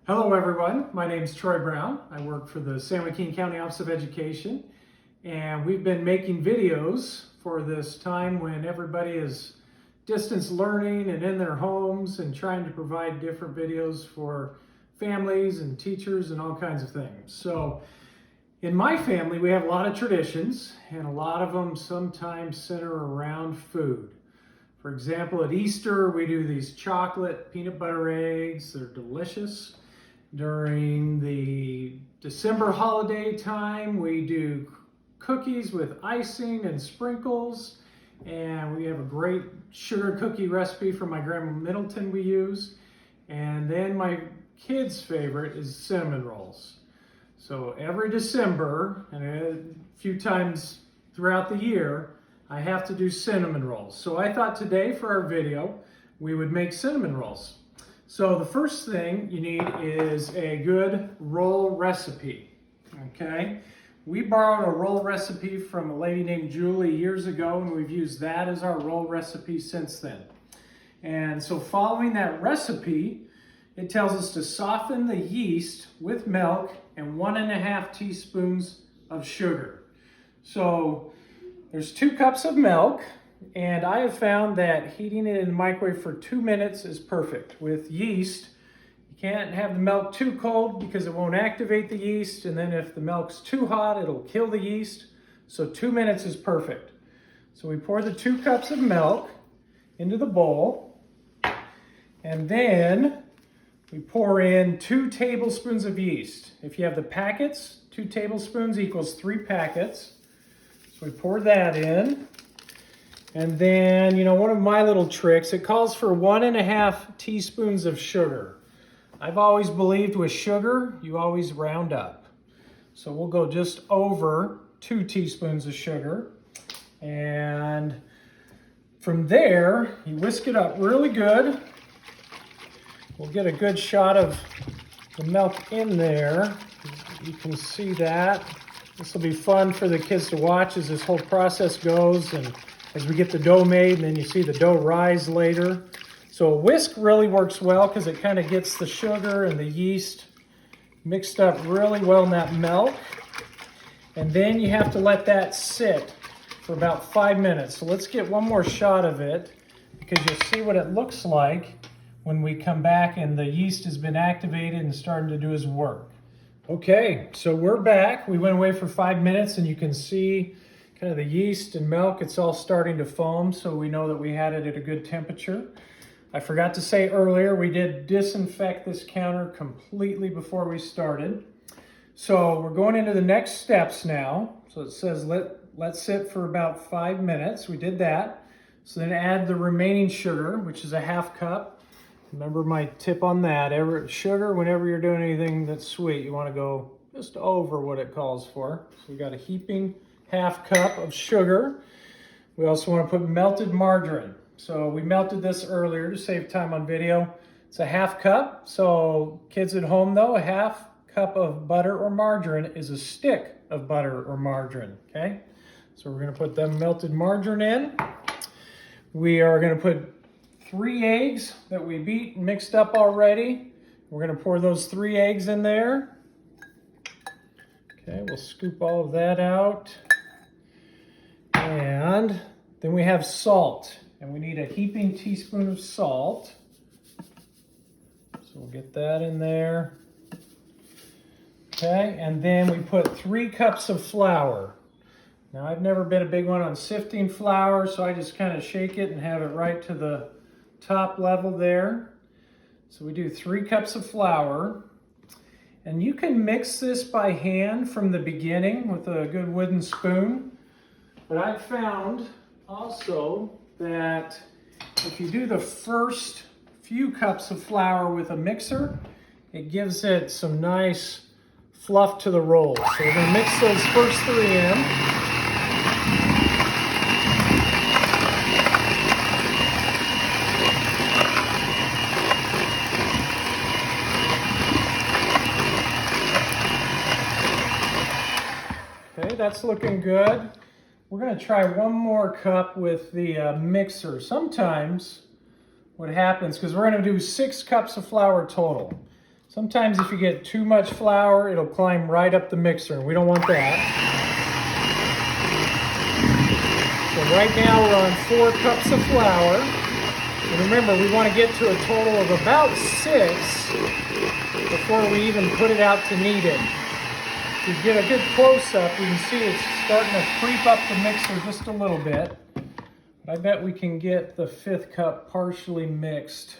Hello everyone, my name is Troy Brown. I work for the San Joaquin County Office of Education, and we've been making videos for this time when everybody is distance learning and in their homes and trying to provide different videos for families and teachers and all kinds of things. So in my family we have a lot of traditions, and a lot of them sometimes center around food. For example, at Easter we do these chocolate peanut butter eggs. They're delicious. During the December holiday time, we do cookies with icing and sprinkles, and we have a great sugar cookie recipe from my grandma Middleton we use. And then my kids' favorite is cinnamon rolls. So every December, and a few times throughout the year, I have to do cinnamon rolls. So I thought today for our video, we would make cinnamon rolls. So the first thing you need is a good roll recipe, okay? We borrowed a roll recipe from a lady named Julie years ago, and we've used that as our roll recipe since then. And so following that recipe, it tells us to soften the yeast with milk and 1.5 teaspoons of sugar. So there's 2 cups of milk, and I have found that heating it in the microwave for 2 minutes is perfect. With yeast, you can't have the milk too cold because it won't activate the yeast, and then if the milk's too hot, it'll kill the yeast. So 2 minutes is perfect. So we pour the 2 cups of milk into the bowl, and then we pour in 2 tablespoons of yeast. If you have the packets, 2 tablespoons equals 3 packets. So we pour that in. And then, one of my little tricks, it calls for 1.5 teaspoons of sugar. I've always believed with sugar, you always round up. So we'll go just over 2 teaspoons of sugar. And from there, you whisk it up really good. We'll get a good shot of the milk in there. You can see that. This will be fun for the kids to watch as this whole process goes, and as we get the dough made, and then you see the dough rise later. So a whisk really works well because it kind of gets the sugar and the yeast mixed up really well in that milk. And then you have to let that sit for about 5 minutes. So let's get one more shot of it, because you'll see what it looks like when we come back and the yeast has been activated and starting to do its work. Okay, so we're back. We went away for 5 minutes, and you can see kind of the yeast and milk, it's all starting to foam, so we know that we had it at a good temperature. I forgot to say earlier, we did disinfect this counter completely before we started. So we're going into the next steps now. So it says let sit for about 5 minutes. We did that. So then add the remaining sugar, which is a 1/2 cup. Remember my tip on that. Sugar, whenever you're doing anything that's sweet, you want to go just over what it calls for. So we got a heaping 1/2 cup of sugar. We also want to put melted margarine. So we melted this earlier to save time on video. It's a 1/2 cup. So kids at home though, a 1/2 cup of butter or margarine is a stick of butter or margarine, okay? So we're going to put the melted margarine in. We are going to put 3 eggs that we beat and mixed up already. We're going to pour those 3 eggs in there. Okay, we'll scoop all of that out. And then we have salt, and we need a heaping teaspoon of salt. So we'll get that in there. Okay, and then we put 3 cups of flour. Now I've never been a big one on sifting flour, so I just kind of shake it and have it right to the top level there. So we do 3 cups of flour. And you can mix this by hand from the beginning with a good wooden spoon. But I've found also that if you do the first few cups of flour with a mixer, it gives it some nice fluff to the roll. So we're going to mix those first 3 in. Okay, that's looking good. We're going to try 1 more cup with the mixer. Sometimes what happens, because we're going to do 6 cups of flour total. Sometimes if you get too much flour, it'll climb right up the mixer, and we don't want that. So right now we're on 4 cups of flour. And remember, we want to get to a total of about 6 before we even put it out to knead it. If you get a good close-up, you can see it's starting to creep up the mixer just a little bit. But I bet we can get the 5th cup partially mixed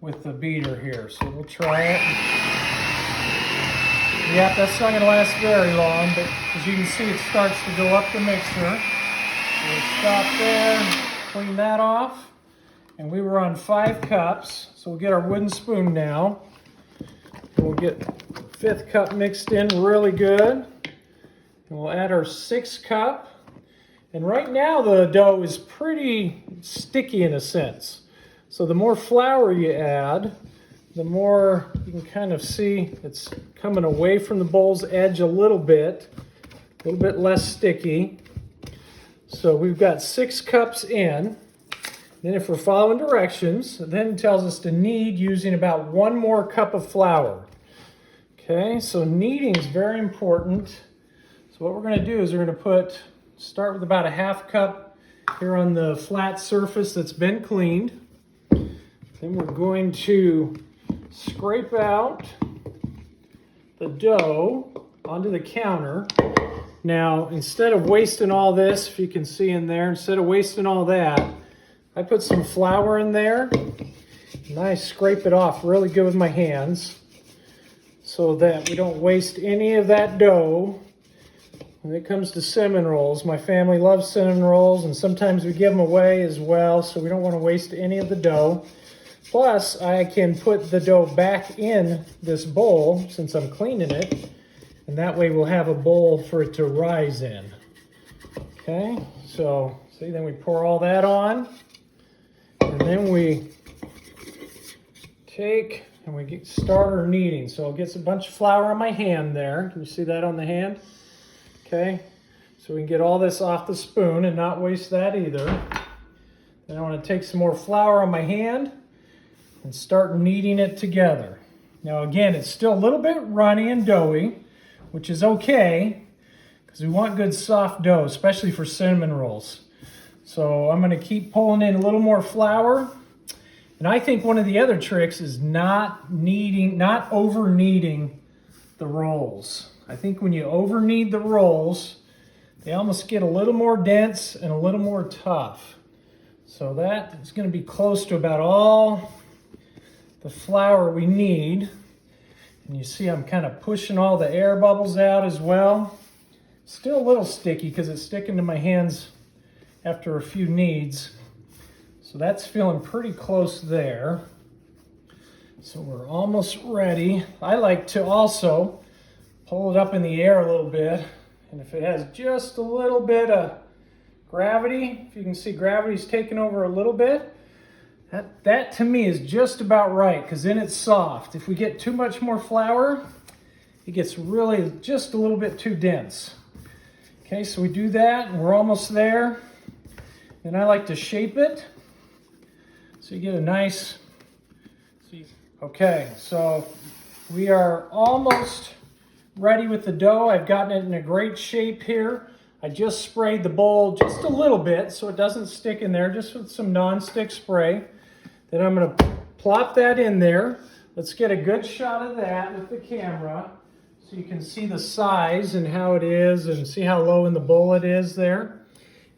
with the beater here. So we'll try it. Yep, that's not going to last very long, but as you can see, it starts to go up the mixer. We'll stop there, clean that off. And we were on 5 cups, so we'll get our wooden spoon now. We'll get the 5th cup mixed in really good. And we'll add our 6th cup. And right now the dough is pretty sticky in a sense. So the more flour you add, the more you can kind of see it's coming away from the bowl's edge a little bit less sticky. So we've got 6 cups in. Then if we're following directions, then it tells us to knead using about 1 more cup of flour. Okay, so kneading is very important. So what we're going to do is we're going to start with about a 1/2 cup here on the flat surface that's been cleaned. Then we're going to scrape out the dough onto the counter. Now, instead of wasting all this, if you can see in there, instead of wasting all that, I put some flour in there and I scrape it off really good with my hands so that we don't waste any of that dough. When it comes to cinnamon rolls, my family loves cinnamon rolls and sometimes we give them away as well, so we don't want to waste any of the dough. Plus, I can put the dough back in this bowl since I'm cleaning it, and that way we'll have a bowl for it to rise in. Okay, so see, then we pour all that on, and then we take and we start our kneading. So it gets a bunch of flour on my hand there. Can you see that on the hand? Okay, so we can get all this off the spoon and not waste that either. Then I want to take some more flour on my hand and start kneading it together. Now again, it's still a little bit runny and doughy, which is okay because we want good soft dough, especially for cinnamon rolls. So I'm going to keep pulling in a little more flour. And I think one of the other tricks is not over kneading the rolls. I think when you over knead the rolls, they almost get a little more dense and a little more tough. So that is going to be close to about all the flour we need. And you see I'm kind of pushing all the air bubbles out as well. Still a little sticky because it's sticking to my hands after a few kneads. So that's feeling pretty close there. So we're almost ready. I like to also pull it up in the air a little bit. And if it has just a little bit of gravity, if you can see gravity's taking over a little bit, that to me is just about right, because then it's soft. If we get too much more flour, it gets really just a little bit too dense. Okay, so we do that and we're almost there. And I like to shape it so you get a nice, okay, so we are almost ready with the dough. I've gotten it in a great shape here. I just sprayed the bowl just a little bit so it doesn't stick in there, just with some non-stick spray. Then I'm going to plop that in there. Let's get a good shot of that with the camera so you can see the size and how it is and see how low in the bowl it is there.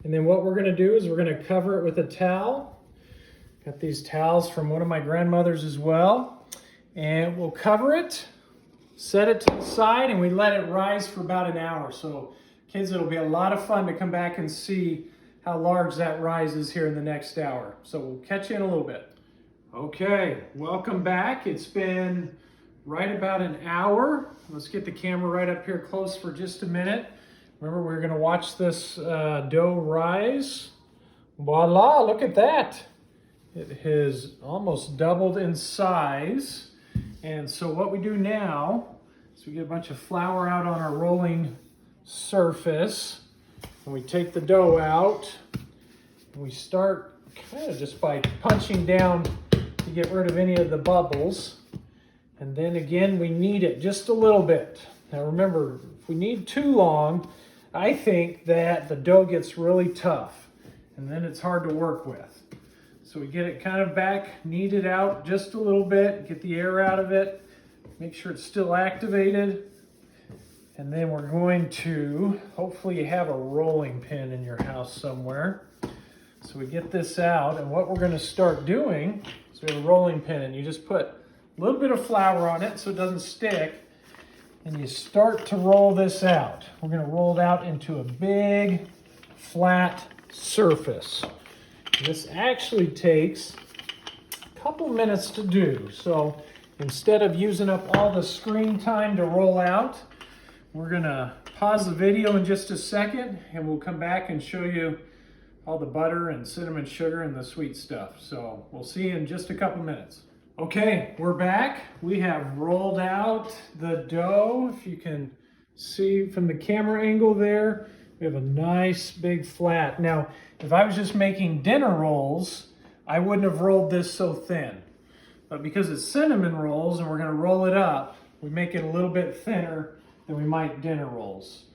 And then what we're going to do is we're going to cover it with a towel. Got these towels from one of my grandmothers as well. And we'll cover it, set it to the side, and we let it rise for about an hour. So kids, it'll be a lot of fun to come back and see how large that rise is here in the next hour. So we'll catch you in a little bit. Okay, welcome back. It's been right about an hour. Let's get the camera right up here close for just a minute. Remember, we're gonna watch this dough rise. Voila, look at that. It has almost doubled in size. And so what we do now is we get a bunch of flour out on our rolling surface. And we take the dough out. And we start kind of just by punching down to get rid of any of the bubbles. And then again, we knead it just a little bit. Now remember, if we knead too long, I think that the dough gets really tough and then it's hard to work with. So we get it kind of back, knead it out just a little bit, get the air out of it, make sure it's still activated. And then we're going to, hopefully you have a rolling pin in your house somewhere. So we get this out, and what we're going to start doing is we have a rolling pin, and you just put a little bit of flour on it so it doesn't stick, and you start to roll this out. We're going to roll it out into a big flat surface. And this actually takes a couple minutes to do. So instead of using up all the screen time to roll out, we're going to pause the video in just a second, and we'll come back and show you all the butter and cinnamon sugar and the sweet stuff. So we'll see you in just a couple minutes. Okay, we're back. We have rolled out the dough. If you can see from the camera angle there, we have a nice big flat. Now, if I was just making dinner rolls, I wouldn't have rolled this so thin. But because it's cinnamon rolls and we're going to roll it up, we make it a little bit thinner than we might dinner rolls.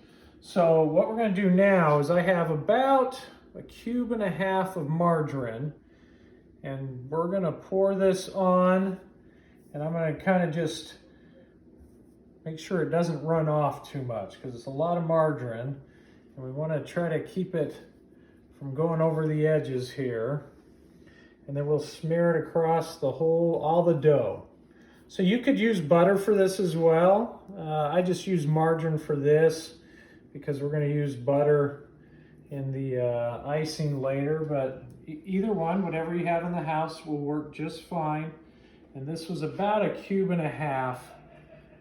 So what we're going to do now is I have about a cube and a half of margarine, and we're going to pour this on, and I'm going to kind of just make sure it doesn't run off too much because it's a lot of margarine, and we want to try to keep it from going over the edges here. And then we'll smear it across the whole, all the dough. So you could use butter for this as well. I just use margarine for this because we're going to use butter in the icing later, but either one, whatever you have in the house, will work just fine. And this was about a cube and a half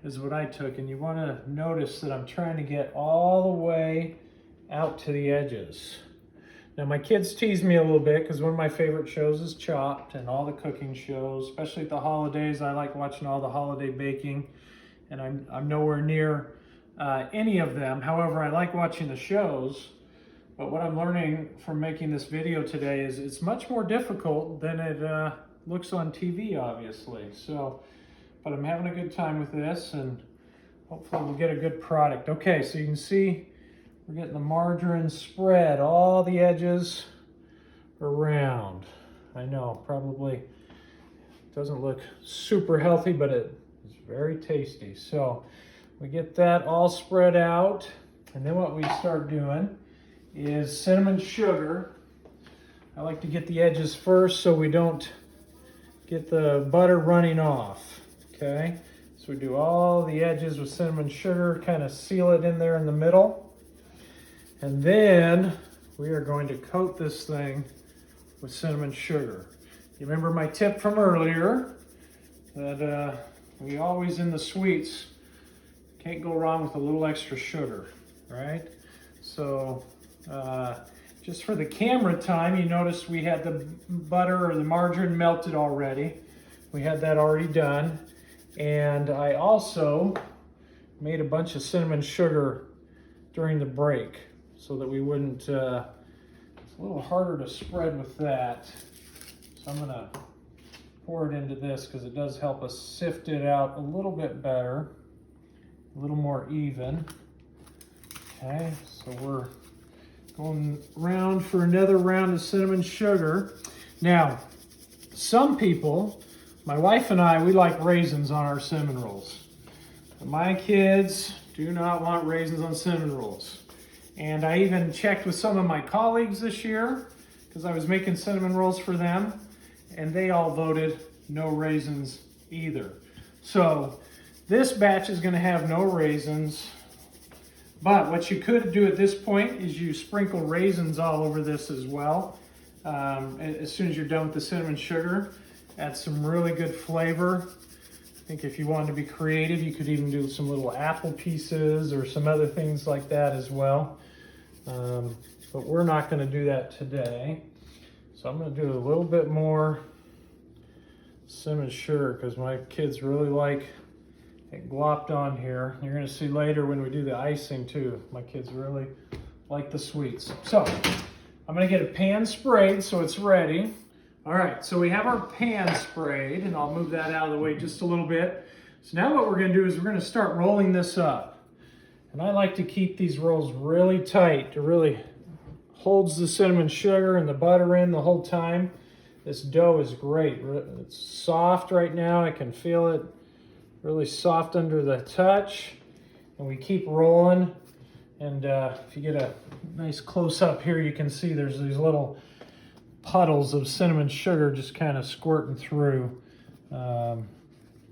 is what I took. And you want to notice that I'm trying to get all the way out to the edges. Now my kids tease me a little bit because one of my favorite shows is Chopped, and all the cooking shows, especially at the holidays. I like watching all the holiday baking, and I'm nowhere near any of them. However, I like watching the shows. But what I'm learning from making this video today is it's much more difficult than it looks on TV, obviously. So, but I'm having a good time with this, and hopefully we'll get a good product. Okay, so you can see we're getting the margarine spread all the edges around. I know, probably doesn't look super healthy, but it is very tasty. So we get that all spread out, and then what we start doing is cinnamon sugar. I like to get the edges first so we don't get the butter running off. Okay, so we do all the edges with cinnamon sugar, kind of seal it in there in the middle. And then we are going to coat this thing with cinnamon sugar. You remember my tip from earlier that we always in the sweets can't go wrong with a little extra sugar, right? So just for the camera time, you notice we had the butter or the margarine melted already. We had that already done. And I also made a bunch of cinnamon sugar during the break so that we wouldn't, it's a little harder to spread with that. So I'm gonna pour it into this because it does help us sift it out a little bit better, a little more even. Okay, so we're going round for another round of cinnamon sugar. Now, some people, my wife and I, we like raisins on our cinnamon rolls. But my kids do not want raisins on cinnamon rolls. And I even checked with some of my colleagues this year because I was making cinnamon rolls for them, and they all voted no raisins either. So this batch is going to have no raisins. But what you could do at this point is you sprinkle raisins all over this as well. As soon as you're done with the cinnamon sugar, add some really good flavor. I think if you wanted to be creative, you could even do some little apple pieces or some other things like that as well. But we're not going to do that today. So I'm going to do a little bit more cinnamon sugar because my kids really like it glopped on here. You're going to see later when we do the icing too. My kids really like the sweets. So I'm going to get a pan sprayed so it's ready. All right, so we have our pan sprayed, and I'll move that out of the way just a little bit So now what we're going to do is we're going to start rolling this up. And I like to keep these rolls really tight to really holds the cinnamon sugar and the butter in the whole time. This dough is great. It's soft right now. I can feel it really soft under the touch. And we keep rolling. And if you get a nice close up here, you can see there's these little puddles of cinnamon sugar just kind of squirting through.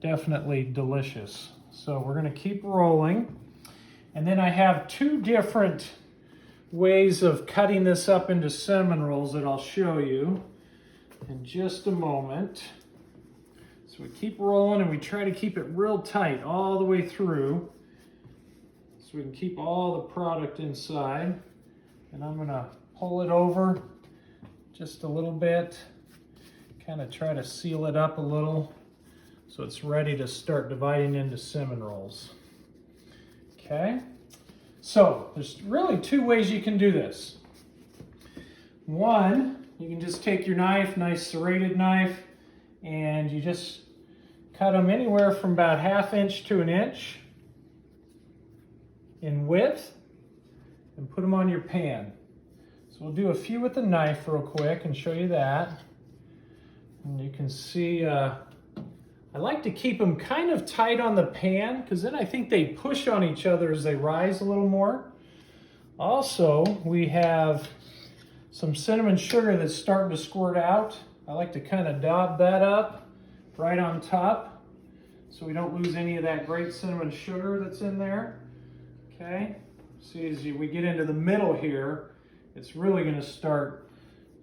Definitely delicious. So we're going to keep rolling. And then I have two different ways of cutting this up into cinnamon rolls that I'll show you in just a moment. So we keep rolling and we try to keep it real tight all the way through so we can keep all the product inside. And I'm going to pull it over just a little bit, kind of try to seal it up a little so it's ready to start dividing into cinnamon rolls. Okay, so there's really two ways you can do this. One, you can just take your knife, nice serrated knife, and you just cut them anywhere from about 1/2 inch to 1 inch in width and put them on your pan. So we'll do a few with the knife real quick and show you that. And you can see I like to keep them kind of tight on the pan because then I think they push on each other as they rise a little more. Also, we have some cinnamon sugar that's starting to squirt out. I like to kind of dab that up right on top so we don't lose any of that great cinnamon sugar that's in there. Okay, see as we get into the middle here, it's really going to start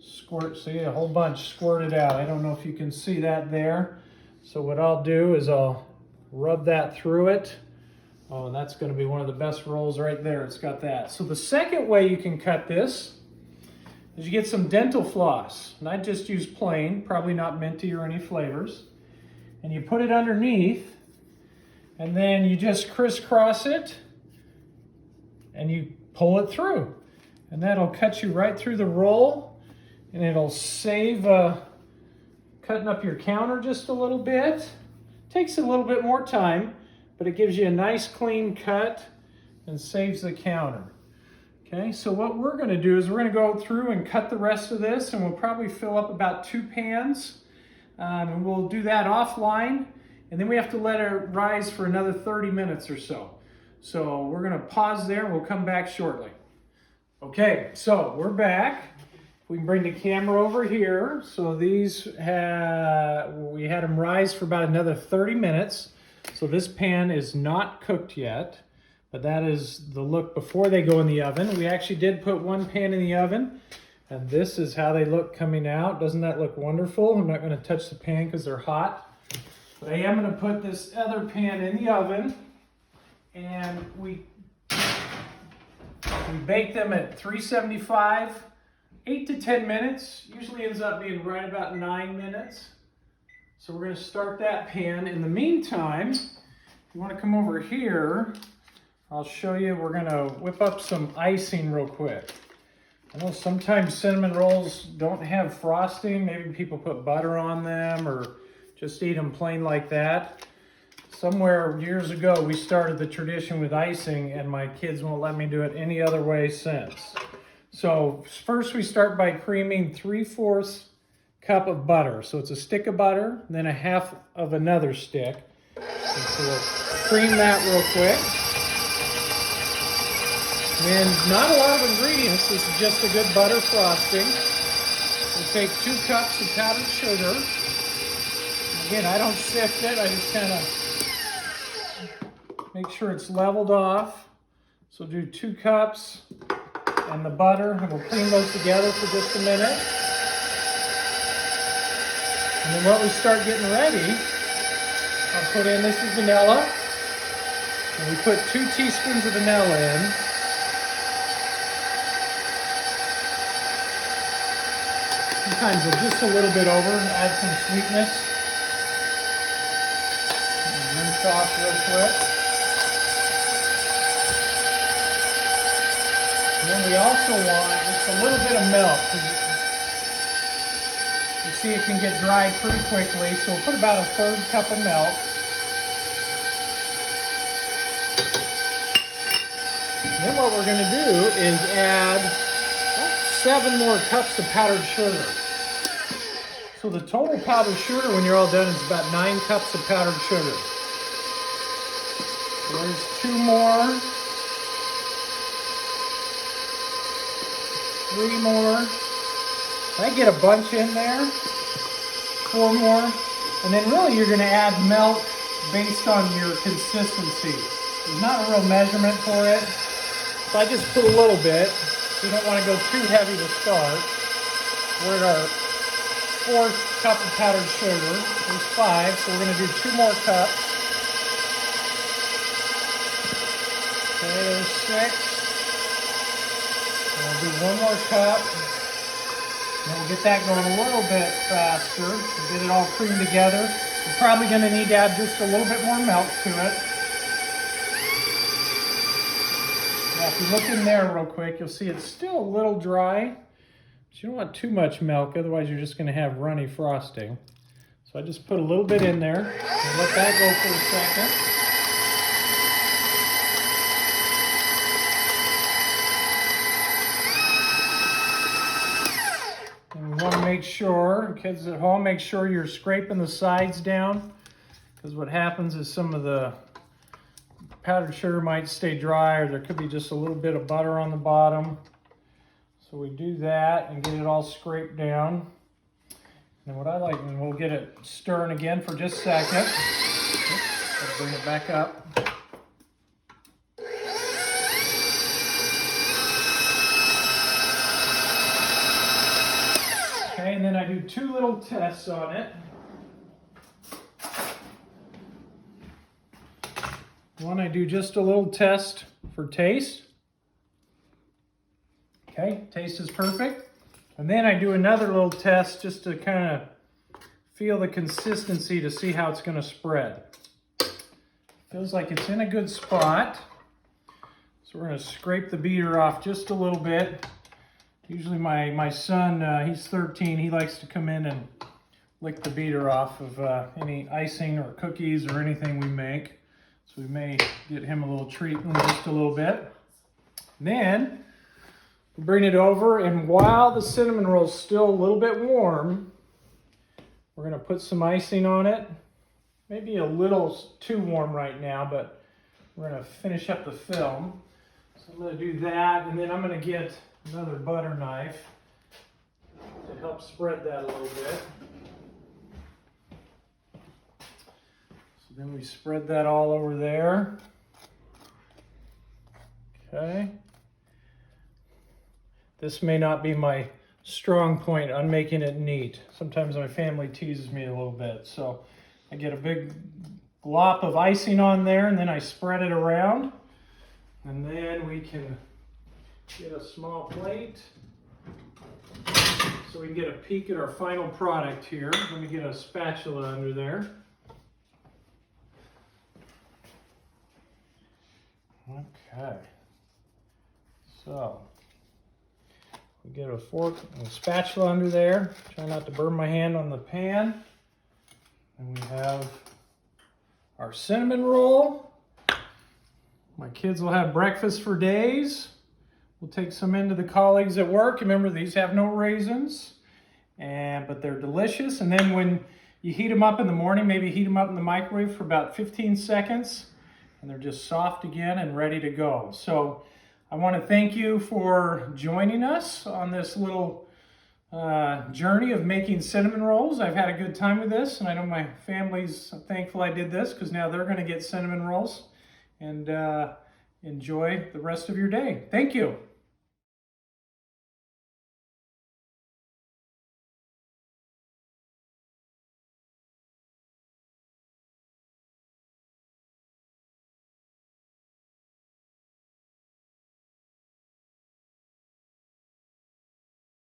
squirt. See, a whole bunch squirted out. I don't know if you can see that there. So what I'll do is I'll rub that through it. Oh, and that's going to be one of the best rolls right there. It's got that. So the second way you can cut this is you get some dental floss. And I just use plain, probably not minty or any flavors. And you put it underneath, and then you just crisscross it, and you pull it through. And that'll cut you right through the roll, and it'll save cutting up your counter just a little bit. Takes a little bit more time, but it gives you a nice clean cut and saves the counter. Okay, so what we're going to do is we're going to go through and cut the rest of this, and we'll probably fill up about 2 pans. And we'll do that offline, and then we have to let it rise for another 30 minutes or so. So we're going to pause there, and we'll come back shortly. Okay, so we're back. We can bring the camera over here. So these we had them rise for about another 30 minutes. So this pan is not cooked yet, but that is the look before they go in the oven. We actually did put one pan in the oven, and this is how they look coming out. Doesn't that look wonderful? I'm not going to touch the pan because they're hot, but I am going to put this other pan in the oven, and we bake them at 375. 8 to 10 minutes, usually ends up being right about 9 minutes. So we're going to start that pan. In the meantime, if you want to come over here, I'll show you, we're going to whip up some icing real quick. I know sometimes cinnamon rolls don't have frosting. Maybe people put butter on them or just eat them plain like that. Somewhere years ago, we started the tradition with icing, and my kids won't let me do it any other way since. So first we start by creaming 3/4 cup of butter. So it's a stick of butter, then 1/2 of another stick. And so we'll cream that real quick. And not a lot of ingredients. This is just a good butter frosting. We'll take 2 cups of powdered sugar. Again, I don't sift it. I just kind of make sure it's leveled off. So do 2 cups. And the butter, and we'll cream those together for just a minute. And then while we start getting ready, I'll put in, this is vanilla, and we put 2 teaspoons of vanilla in. Sometimes just a little bit over, add some sweetness. And rinse off real quick. And then we also want just a little bit of milk. You see it can get dry pretty quickly, so we'll put about 1/3 cup of milk. Then what we're going to do is add 7 more cups of powdered sugar. So the total powdered sugar when you're all done is about 9 cups of powdered sugar. So there's 2 more, 3 more. I get a bunch in there, 4 more. And then really you're going to add milk based on your consistency. There's not a real measurement for it. So I just put a little bit. You don't want to go too heavy to start. We're at our 4th cup of powdered sugar. There's 5, so we're going to do 2 more cups. Okay, there's 6. And we'll do 1 more cup. And we'll get that going a little bit faster. We'll get it all creamed together. We're probably going to need to add just a little bit more milk to it. Now, if you look in there real quick, you'll see it's still a little dry. But you don't want too much milk, otherwise you're just going to have runny frosting. So I just put a little bit in there and let that go for a second. And we want to make sure, kids at home, make sure you're scraping the sides down, because what happens is some of the powdered sugar might stay dry, or there could be just a little bit of butter on the bottom. So we do that and get it all scraped down. And what I like, and we'll get it stirring again for just a second. Oops, I'll bring it back up. Okay, and then I do 2 little tests on it. One, I do just a little test for taste. Okay, taste is perfect. And then I do another little test just to kind of feel the consistency to see how it's going to spread. Feels like it's in a good spot. So we're going to scrape the beater off just a little bit. Usually my son, he's 13, he likes to come in and lick the beater off of any icing or cookies or anything we make. So we may get him a little treat in just a little bit. Then we bring it over, and while the cinnamon roll is still a little bit warm, we're going to put some icing on it. Maybe a little too warm right now, but we're going to finish up the film. So I'm going to do that, and then I'm going to get another butter knife to help spread that a little bit. So then we spread that all over there. Okay. This may not be my strong point on making it neat. Sometimes my family teases me a little bit. So I get a big glop of icing on there, and then I spread it around. And then we can get a small plate so we can get a peek at our final product here. I'm going to get a spatula under there. Okay. So we get a fork and a spatula under there. Try not to burn my hand on the pan. And we have our cinnamon roll. My kids will have breakfast for days. We'll take some into the colleagues at work. Remember, these have no raisins, but they're delicious. And then when you heat them up in the morning, maybe heat them up in the microwave for about 15 seconds, and they're just soft again and ready to go. So I want to thank you for joining us on this little journey of making cinnamon rolls. I've had a good time with this, and I know my family's thankful I did this, because now they're going to get cinnamon rolls. And enjoy the rest of your day. Thank you.